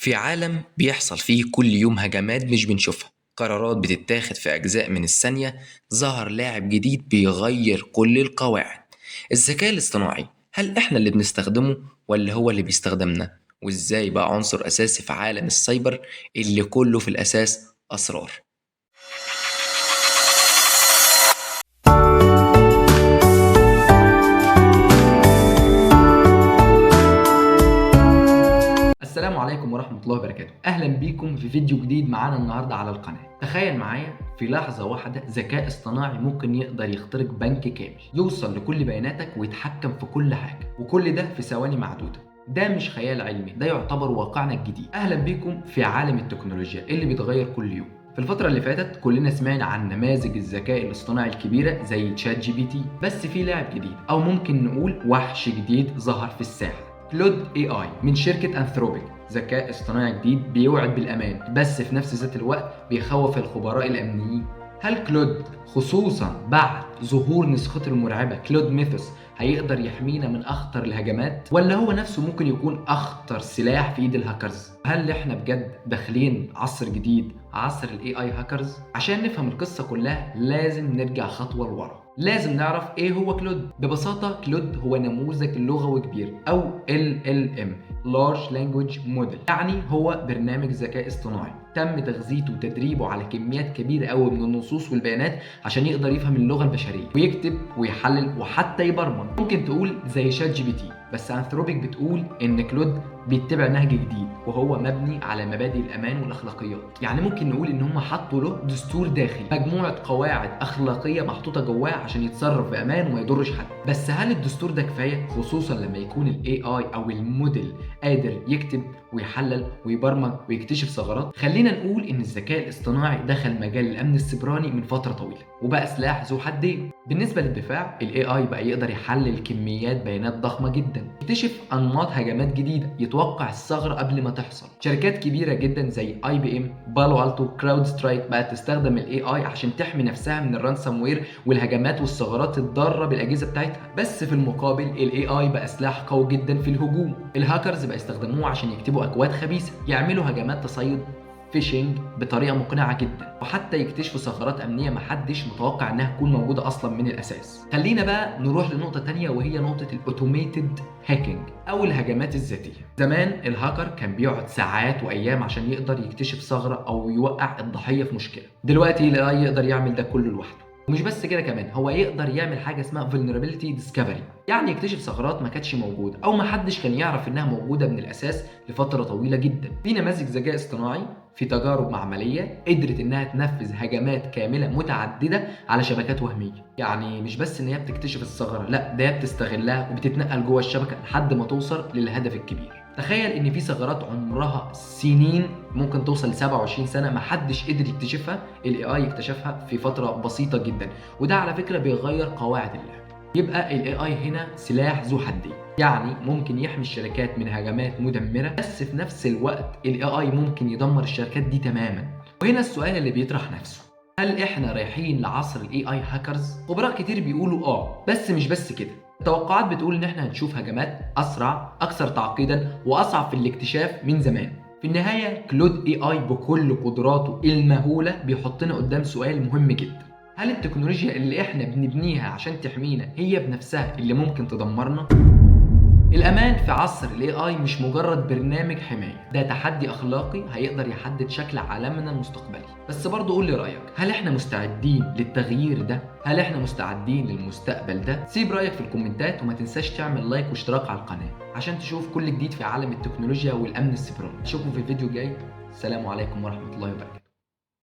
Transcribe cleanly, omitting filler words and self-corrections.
في عالم بيحصل فيه كل يوم هجمات مش بنشوفها، قرارات بتتاخد في أجزاء من الثانية. ظهر لاعب جديد بيغير كل القواعد. الذكاء الاصطناعي، هل إحنا اللي بنستخدمه ولا هو اللي بيستخدمنا؟ وإزاي بقى عنصر أساسي في عالم السايبر اللي كله في الأساس أسرار؟ السلام عليكم ورحمة الله وبركاته. أهلا بيكم في فيديو جديد معانا النهاردة على القناة. تخيل معايا في لحظة واحدة ذكاء اصطناعي ممكن يقدر يخترق بنك كامل، يوصل لكل بياناتك ويتحكم في كل حاجة، وكل ده في ثواني معدودة. ده مش خيال علمي، ده يعتبر واقعنا الجديد. أهلا بيكم في عالم التكنولوجيا اللي بيتغير كل يوم. في الفترة اللي فاتت كلنا سمعنا عن نماذج الذكاء الاصطناعي الكبيرة زي تشات جي بي تي، بس في لاعب جديد أو ممكن نقول وحش جديد ظهر في الساحة. كلود اي اي من شركة انثروبيك، ذكاء اصطناعي جديد بيوعد بالامان بس في نفس ذات الوقت بيخوف الخبراء الامنيين. هل كلود خصوصا بعد ظهور نسخته المرعبة كلود ميثوس هيقدر يحمينا من اخطر الهجمات، ولا هو نفسه ممكن يكون اخطر سلاح في ايد الهاكرز؟ هل احنا بجد داخلين عصر جديد، عصر الاي اي هاكرز؟ عشان نفهم القصة كلها لازم نرجع خطوة لورا. لازم نعرف ايه هو كلود. ببساطة كلود هو نموذج لغوي كبير او LLM Large Language Model، يعني هو برنامج ذكاء اصطناعي تم تغذيته وتدريبه على كميات كبيرة قوي من النصوص والبيانات عشان يقدر يفهم اللغة البشرية ويكتب ويحلل وحتى يبرمج. ممكن تقول زي شات جي بي تي، بس انثروبيك بتقول ان كلود بيتبع نهج جديد وهو مبني على مبادئ الامان والاخلاقيات. يعني ممكن نقول ان هم حطوا له دستور داخلي، مجموعه قواعد اخلاقيه محطوطه جواه عشان يتصرف بامان وما يضرش حد. بس هل الدستور ده كفايه، خصوصا لما يكون الاي اي او الموديل قادر يكتب ويحلل ويبرمج ويكتشف ثغرات؟ خلينا نقول ان الذكاء الاصطناعي دخل مجال الامن السيبراني من فتره طويله وبقى سلاح ذو حدين. بالنسبه للدفاع، الاي اي بقى يقدر يحلل كميات بيانات ضخمه جدا، يكتشف انماط هجمات جديده، يتوقع الثغره قبل ما تحصل. شركات كبيره جدا زي IBM، بالو التو، كراود سترايك بقت تستخدم الاي اي عشان تحمي نفسها من الرانسام وير والهجمات والثغرات الضاره بالاجهزه بتاعتها. بس في المقابل الاي اي بقى سلاح قوي جدا في الهجوم. الهاكرز بقى يستخدموه عشان يكتبوا اكواد خبيثه، يعملوا هجمات تصيد فيشنج بطريقه مقنعه جدا، وحتى يكتشفوا ثغرات امنيه محدش متوقع انها تكون موجوده اصلا من الاساس. خلينا بقى نروح لنقطه تانية، وهي نقطه الاوتوميتد هاكينج او الهجمات الذاتيه. زمان الهاكر كان بيقعد ساعات وايام عشان يقدر يكتشف ثغره او يوقع الضحيه في مشكله. دلوقتي الاي يقدر يعمل ده كله لوحده. ومش بس كده، كمان هو يقدر يعمل حاجه اسمها vulnerability discovery، يعني يكتشف ثغرات ما كانتش موجوده او ما حدش كان يعرف انها موجوده من الاساس لفتره طويله جدا. في نماذج ذكاء اصطناعي في تجارب معمليه قدرت انها تنفذ هجمات كامله متعدده على شبكات وهميه. يعني مش بس ان هي بتكتشف الثغره، لا ده هي بتستغلها وبتتنقل جوه الشبكه لحد ما توصل للهدف الكبير. تخيل ان في ثغرات عمرها سنين، ممكن توصل ل 27 سنه ما حدش قدر يكتشفها، الاي اي اكتشفها في فتره بسيطه جدا، وده على فكره بيغير قواعد اللعب. يبقى الاي اي هنا سلاح ذو حدين، يعني ممكن يحمي الشركات من هجمات مدمره، بس في نفس الوقت الاي اي ممكن يدمر الشركات دي تماما. وهنا السؤال اللي بيطرح نفسه، هل احنا رايحين لعصر الاي اي هاكرز؟ خبراء كتير بيقولوا بس مش بس كده. التوقعات بتقول ان احنا هنشوف هجمات اسرع، اكثر تعقيدا، واصعب في الاكتشاف من زمان. في النهايه كلود اي اي بكل قدراته المهوله بيحطنا قدام سؤال مهم جدا، هل التكنولوجيا اللي احنا بنبنيها عشان تحمينا هي بنفسها اللي ممكن تدمرنا؟ الأمان في عصر ال AI مش مجرد برنامج حماية، ده تحدي أخلاقي هيقدر يحدد شكل عالمنا المستقبلي. بس برضه قول لي رأيك، هل احنا مستعدين للتغيير ده؟ هل احنا مستعدين للمستقبل ده؟ سيب رأيك في الكومنتات، وما تنساش تعمل لايك واشتراك على القناة عشان تشوف كل جديد في عالم التكنولوجيا والأمن السيبراني. أشوفكم في الفيديو الجاي. السلام عليكم ورحمة الله وبركاته.